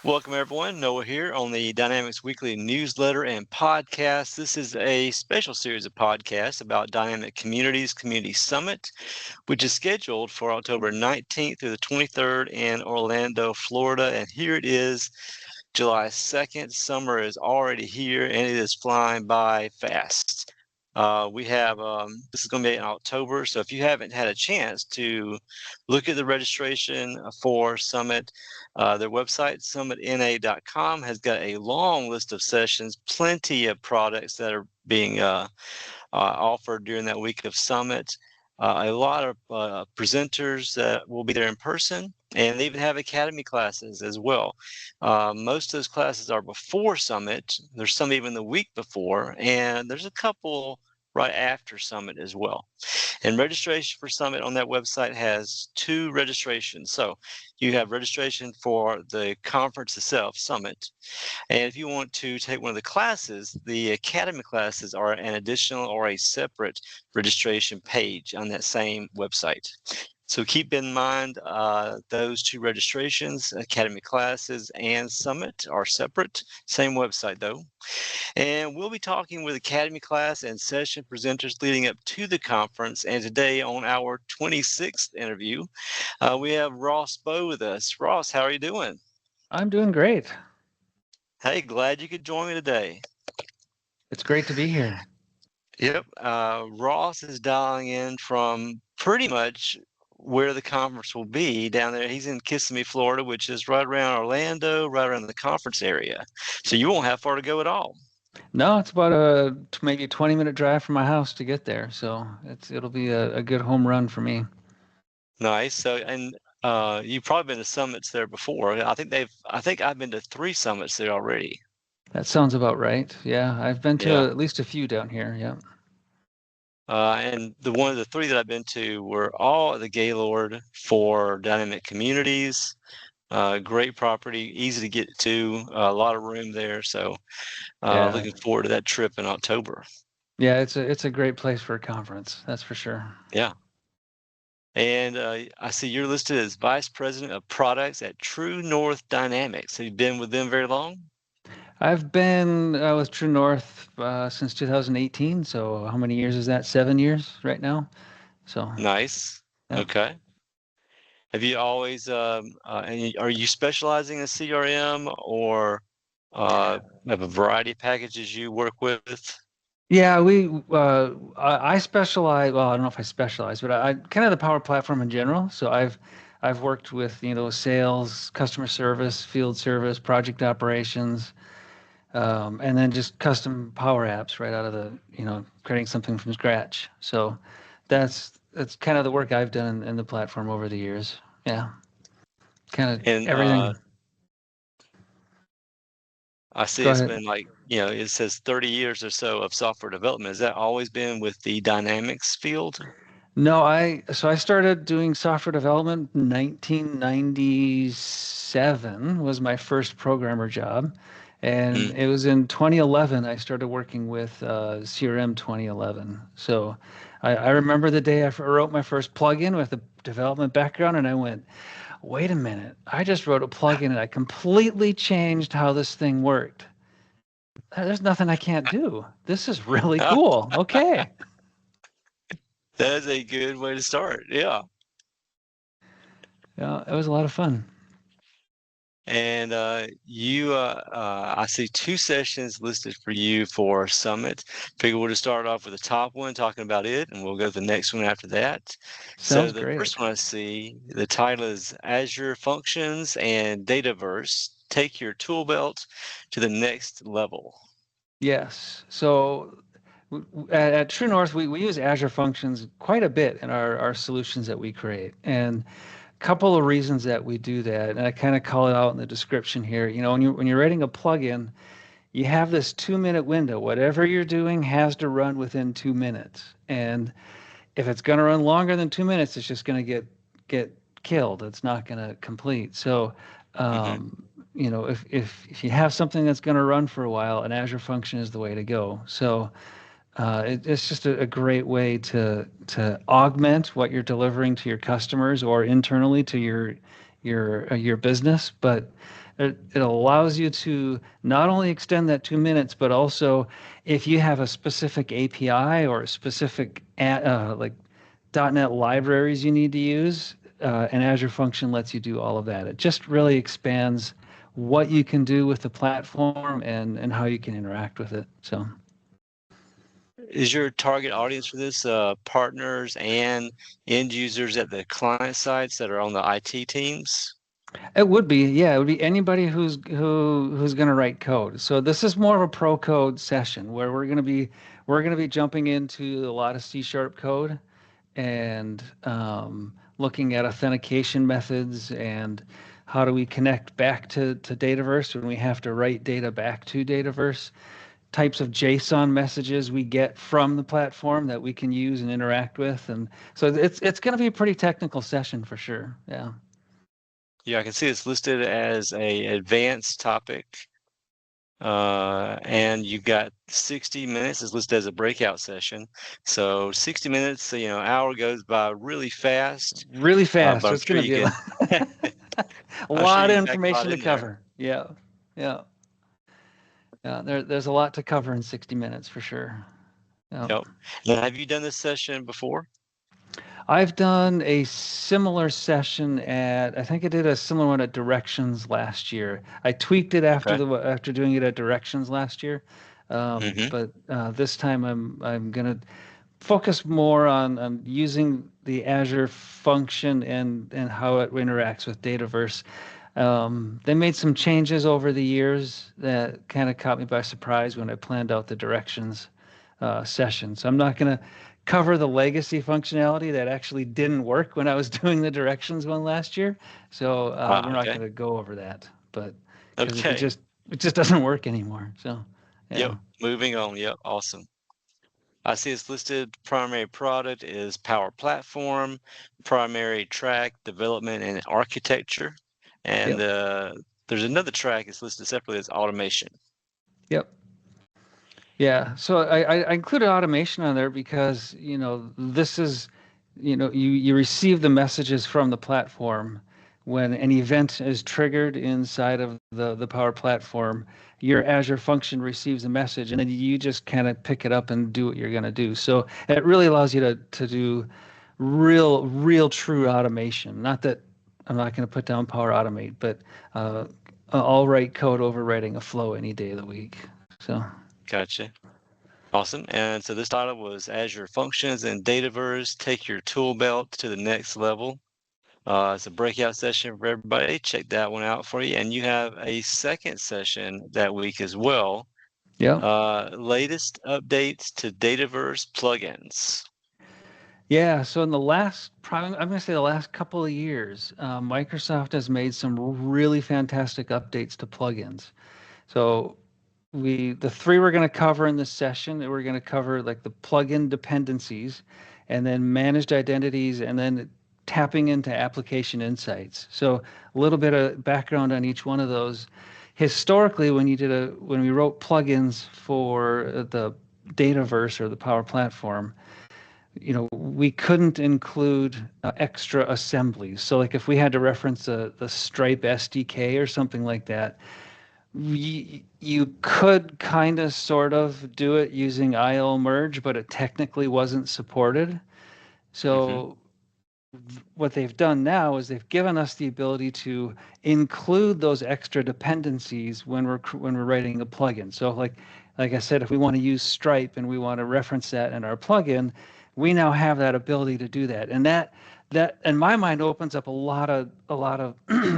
Welcome, everyone. Noah here on the Dynamics Weekly newsletter and podcast. This is a special series of podcasts about Dynamic Communities Community Summit, which is scheduled for October 19th through the 23rd in Orlando, Florida. And here it is, July 2nd. Summer is already here, and it is flying by fast. This is going to be in October, so if you haven't had a chance to look at the registration for Summit, their website, SummitNA.com, has got a long list of sessions, plenty of products that are being offered during that week of Summit. A lot of presenters that will be there in person, and they even have academy classes as well. Most of those classes are before Summit. There's some even the week before, and there's a couple right after Summit as well. And registration for Summit on that website has two registrations. So you have registration for the conference itself, Summit. And if you want to take one of the classes, the academy classes are an additional or a separate registration page on that same website. So keep in mind those two registrations, academy classes and Summit, are separate, same website though. And we'll be talking with academy class and session presenters leading up to the conference. And today on our 26th interview, we have Ross Boe with us. Ross, how are you doing? I'm doing great. Hey, glad you could join me today. It's great to be here. Yep. Ross is dialing in from pretty much where the conference will be down there. He's in Kissimmee, Florida, which is right around Orlando, right around the conference area. So you won't have far to go at all. No, it's about maybe a 20-minute drive from my house to get there. So it'll be a good home run for me. Nice. So, and you've probably been to summits there before. I think I've been to 3 summits there already. That sounds about right. Yeah, I've been to at least a few down here. Yeah. And one of the 3 that I've been to were all at the Gaylord for Dynamic Communities. Great property, easy to get to, a lot of room there. So looking forward to that trip in October. Yeah, it's a great place for a conference. That's for sure. Yeah. And I see you're listed as Vice President of Products at True North Dynamics. Have you been with them very long? I've been with True North since 2018. So how many years is that? 7 years right now. So nice. Yeah. Okay. Have you always are you specializing in CRM or have a variety of packages you work with? Yeah, I specialize. Well, I don't know if I specialize, but I kind of the Power Platform in general. So I've worked with sales, customer service, field service, project operations, and then just custom Power Apps right out of the creating something from scratch. So that's kind of the work I've done in the platform over the years. Yeah, kind of everything. I see it's been like, it says 30 years or so of software development. Has that always been with the Dynamics field? No, so I started doing software development in 1997 was my first programmer job. And it was in 2011 I started working with CRM 2011. So I remember the day I wrote my first plugin with a development background, and I went, wait a minute, I just wrote a plugin and I completely changed how this thing worked. There's nothing I can't do. This is really cool. Okay. That is a good way to start. Yeah. Yeah, it was a lot of fun. And I see 2 sessions listed for you for Summit. Figure we'll just start off with the top one, talking about it, and we'll go to the next one after that. Sounds so the great. first one I see, the title is Azure Functions and Dataverse. Take your toolbelt to the next level. Yes. So at True North, we use Azure Functions quite a bit in our solutions that we create. And couple of reasons that we do that, and I kind of call it out in the description here. When you're writing a plugin, you have this 2-minute window. Whatever you're doing has to run within 2 minutes, and if it's going to run longer than 2 minutes, it's just going to get killed. It's not going to complete. So, if you have something that's going to run for a while, an Azure function is the way to go. So. It's just a great way to augment what you're delivering to your customers or internally to your business, but It allows you to not only extend that 2 minutes, but also if you have a specific API or a specific like .NET libraries you need to use, and Azure Function lets you do all of that. It just really expands what you can do with the platform and how you can interact with it. So. Is your target audience for this partners and end users at the client sites that are on the IT teams? It would be, yeah, it would be anybody who's going to write code. So this is more of a pro code session where we're going to be jumping into a lot of C# code and looking at authentication methods and how do we connect back to Dataverse when we have to write data back to Dataverse, types of JSON messages we get from the platform that we can use and interact with. And so it's going to be a pretty technical session for sure. Yeah. Yeah, I can see it's listed as a advanced topic. And you've got 60 minutes is listed as a breakout session. So 60 minutes, hour goes by really fast. Really fast. But I'm It's sure going to you be can, a I'm sure lot you of can pack a lot information to in there. cover. Yeah. Yeah. Yeah. There's a lot to cover in 60 minutes for sure. Yeah. Yep. Now, have you done this session before? I've done a similar session I think I did a similar one at Directions last year. I tweaked it after Okay. after doing it at Directions last year. Mm-hmm. But this time I'm gonna focus more on using the Azure function and how it interacts with Dataverse. They made some changes over the years that kind of caught me by surprise when I planned out the Directions session. So I'm not going to cover the legacy functionality that actually didn't work when I was doing the Directions one last year. So we're not Okay. going to go over that, but because Okay. it just doesn't work anymore. So Yep. yeah. Moving on. Yep. Awesome. I see it's listed primary product is Power Platform, primary track development and architecture, and Yep. there's another track it's listed separately as automation. Yep. Yeah, so I included automation on there because, this is, you receive the messages from the platform when an event is triggered inside of the Power Platform. Your Azure function receives a message, and then you just kind of pick it up and do what you're going to do. So it really allows you to do real true automation. Not that I'm not going to put down Power Automate, but I'll write code overwriting a flow any day of the week. So. Gotcha. Awesome. And so this title was Azure Functions and Dataverse, take your tool belt to the next level. It's a breakout session for everybody. Check that one out for you. And you have a second session that week as well. Yeah. Latest updates to Dataverse plugins. Yeah. So in I'm going to say the last couple of years, Microsoft has made some really fantastic updates to plugins. So the three we're going to cover in this session, we're going to cover like the plugin dependencies, and then managed identities, and then tapping into application insights. So a little bit of background on each one of those. Historically, when we wrote plugins for the Dataverse or the Power Platform, we couldn't include extra assemblies. So like if we had to reference the Stripe SDK or something like that, you could kind of sort of do it using IL merge, but it technically wasn't supported. Mm-hmm. So what they've done now is they've given us the ability to include those extra dependencies when we're writing a plugin. So like I said, if we want to use Stripe and we want to reference that in our plugin, we now have that ability to do that. And that in my mind opens up a lot of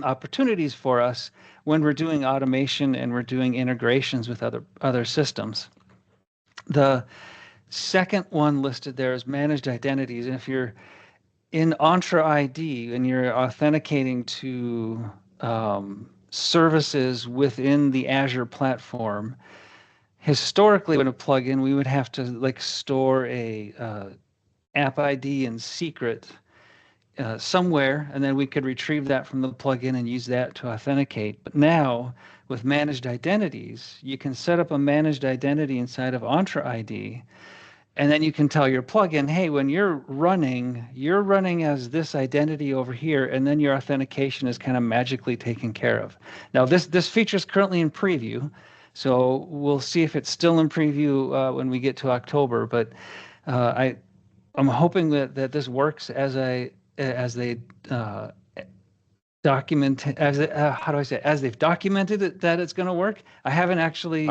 opportunities for us when we're doing automation and we're doing integrations with other systems. The second one listed there is managed identities. And if you're in Entra ID and you're authenticating to services within the Azure platform, historically when a plugin, we would have to like store a app ID and secret somewhere, and then we could retrieve that from the plugin and use that to authenticate. But now, with managed identities, you can set up a managed identity inside of Entra ID, And then you can tell your plugin, hey, when you're running as this identity over here, and then your authentication is kind of magically taken care of. Now, this feature is currently in preview, so we'll see if it's still in preview when we get to October. But I'm hoping that this works as they document how do I say it? As they've documented it that it's going to work. I haven't actually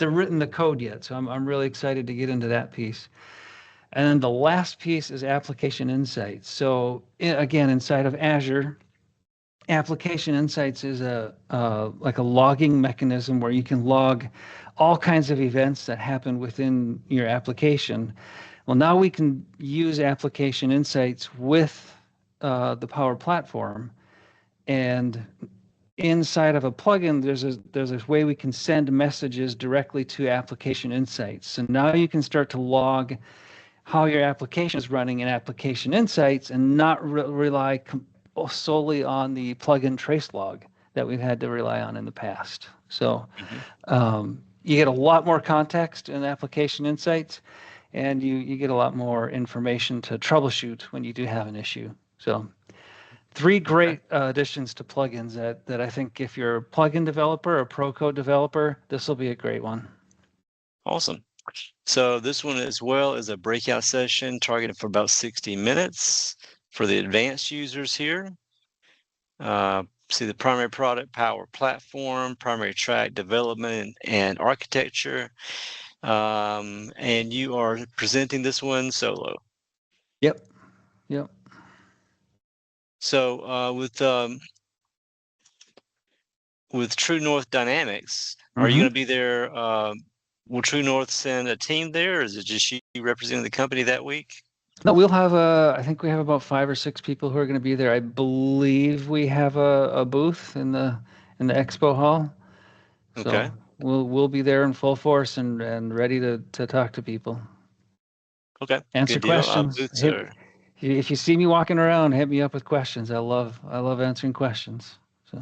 written the code yet, so I'm really excited to get into that piece. And then the last piece is application insights. So again, inside of Azure, application insights is like a logging mechanism where you can log all kinds of events that happen within your application. Well, now we can use application insights with the Power Platform, and inside of a plugin, there's a way we can send messages directly to application insights. So now you can start to log how your application is running in application insights and not rely solely on the plugin trace log that we've had to rely on in the past. So you get a lot more context in application insights, and you get a lot more information to troubleshoot when you do have an issue. So 3 great additions to plugins that I think if you're a plugin developer or pro code developer, this will be a great one. Awesome. So this one as well is a breakout session targeted for about 60 minutes for the advanced users here. See the primary product, Power Platform, primary track, development and architecture. And you are presenting this one solo. Yep. So with True North Dynamics, are you going to be there? Will True North send a team there, or is it just you representing the company that week? No, we'll have I think we have about 5 or 6 people who are going to be there. I believe we have a booth in the expo hall. So Okay. we'll be there in full force and ready to talk to people. Okay. Answer Good deal. questions. If you see me walking around, hit me up with questions. I love answering questions. So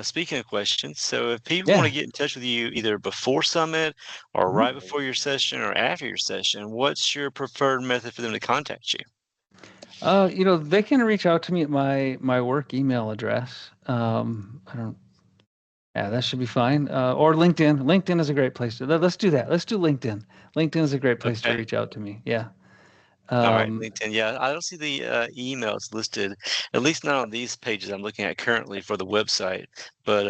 speaking of questions, so if people want to get in touch with you either before Summit or right before your session or after your session, what's your preferred method for them to contact you? They can reach out to me at my work email address. That should be fine. Or LinkedIn. LinkedIn is a great place to. Let's do that. Let's do LinkedIn. LinkedIn is a great place to reach out to me. Yeah. All right, LinkedIn. Yeah, I don't see the emails listed, at least not on these pages I'm looking at currently for the website. But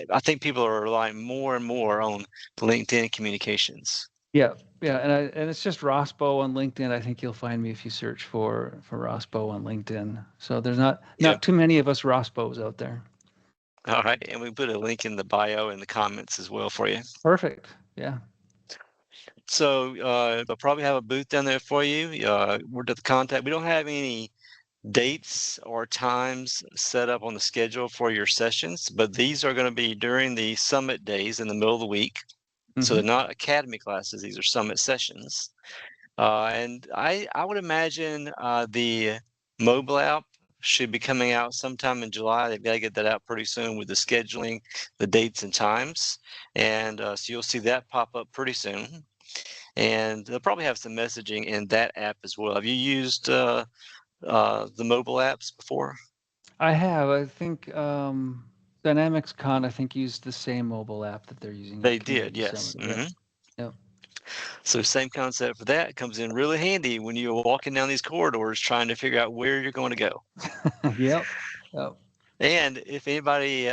I think people are relying more and more on LinkedIn communications. Yeah, and it's just Ross Boe on LinkedIn. I think you'll find me if you search for Ross Boe on LinkedIn. So there's not too many of us Ross Boes out there. All right, and we put a link in the bio and the comments as well for you. Perfect. Yeah. So they'll probably have a booth down there for you. We're to the contact. We don't have any dates or times set up on the schedule for your sessions, but these are going to be during the summit days in the middle of the week. So they're not academy classes; these are summit sessions. And I would imagine the mobile app should be coming out sometime in July. They've got to get that out pretty soon with the scheduling, the dates and times, and so you'll see that pop up pretty soon. And they'll probably have some messaging in that app as well. Have you used the mobile apps before? I have. I think Dynamics Con, I think, used the same mobile app that they're using. They did, yes. Yep. So same concept for that. It comes in really handy when you're walking down these corridors trying to figure out where you're going to go. Yep. And if anybody,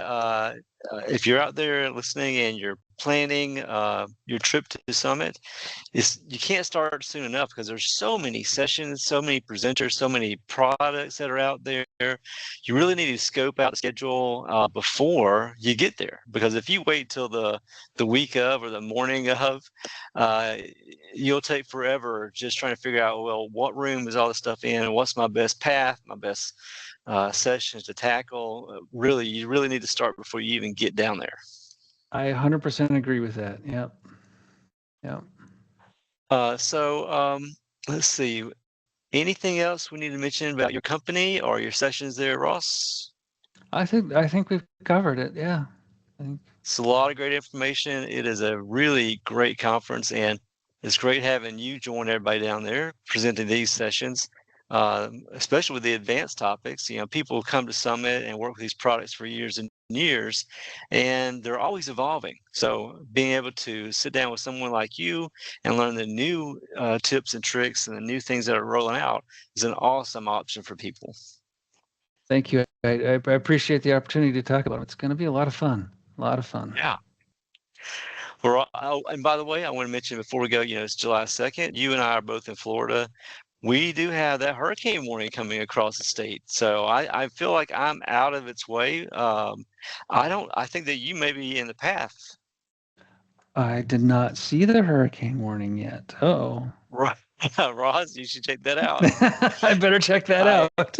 if you're out there listening and you're planning your trip to the summit, you can't start soon enough because there's so many sessions, so many presenters, so many products that are out there. You really need to scope out the schedule before you get there, because if you wait till the week of or the morning of, you'll take forever just trying to figure out, well, what room is all this stuff in? What's my best path, my best sessions to tackle? You really need to start before you even get down there. I 100% agree with that. Yep. So let's see. Anything else we need to mention about your company or your sessions there, Ross? I think we've covered it. Yeah. It's a lot of great information. It is a really great conference, and It's great having you join everybody down there presenting these sessions, especially with the advanced topics. People come to Summit and work with these products for years and years, and they're always evolving. So being able to sit down with someone like you and learn the new tips and tricks and the new things that are rolling out is an awesome option for people. Thank you. I appreciate the opportunity to talk about it. It's going to be a lot of fun. A lot of fun. Yeah. Well, and by the way, I want to mention before we go, it's July 2nd. You and I are both in Florida. We do have that hurricane warning coming across the state. So I feel like I'm out of its way. I think that you may be in the path. I did not see the hurricane warning yet. Oh. Right. Ross, you should check that out. I better check that I, out.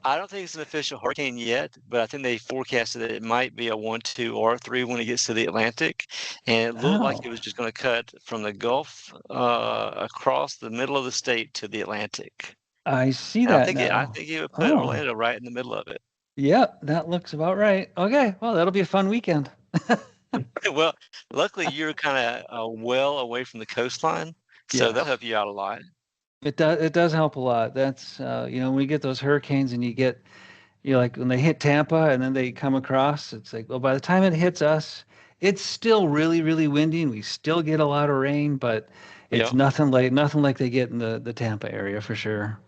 I don't think it's an official hurricane yet, but I think they forecasted that it might be a 1, 2, or 3 when it gets to the Atlantic. And it looked like it was just going to cut from the Gulf across the middle of the state to the Atlantic. I see And that I now. think it would put Orlando right in the middle of it. Yep, that looks about right. Okay, well, that'll be a fun weekend. Well, luckily you're kind of well away from the coastline, so that'll help you out a lot. It does help a lot. That's when we get those hurricanes and like when they hit Tampa and then they come across, it's like, well, by the time it hits us, it's still really, really windy and we still get a lot of rain, but it's nothing like they get in the Tampa area for sure.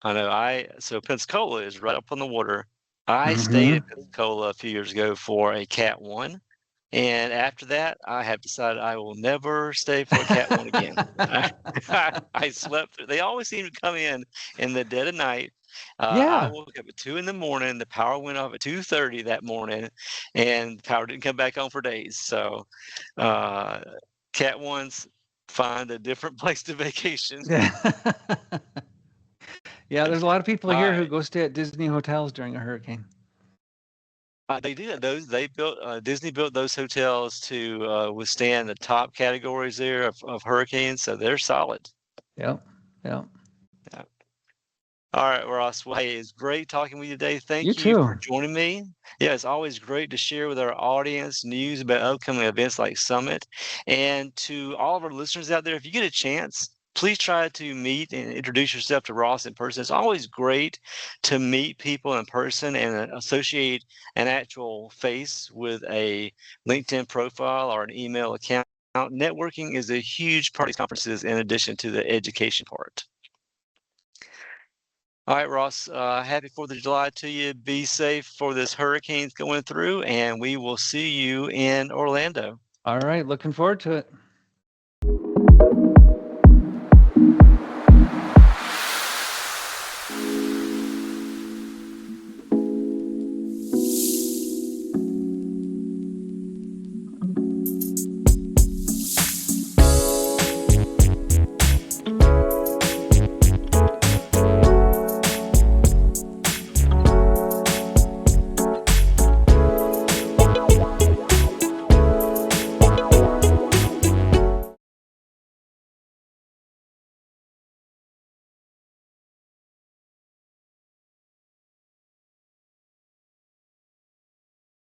I know. So Pensacola is right up on the water. I stayed in Pensacola a few years ago for a Cat 1. And after that, I have decided I will never stay for a Cat 1 again. I slept through. They always seem to come in the dead of night. I woke up at 2 in the morning. The power went off at 2:30 that morning, and the power didn't come back on for days. So Cat 1s, find a different place to vacation. Yeah, there's a lot of people here who go stay at Disney hotels during a hurricane. They did those. Disney built those hotels to withstand the top categories there of hurricanes, so they're solid. Yep. All right, Ross. Well, hey, it's great talking with you today. Thank you for joining me. Yeah, it's always great to share with our audience news about upcoming events like Summit. And to all of our listeners out there, if you get a chance, please try to meet and introduce yourself to Ross in person. It's always great to meet people in person and associate an actual face with a LinkedIn profile or an email account. Networking is a huge part of these conferences in addition to the education part. All right, Ross, happy 4th of July to you. Be safe for this hurricane going through, and we will see you in Orlando. All right, looking forward to it.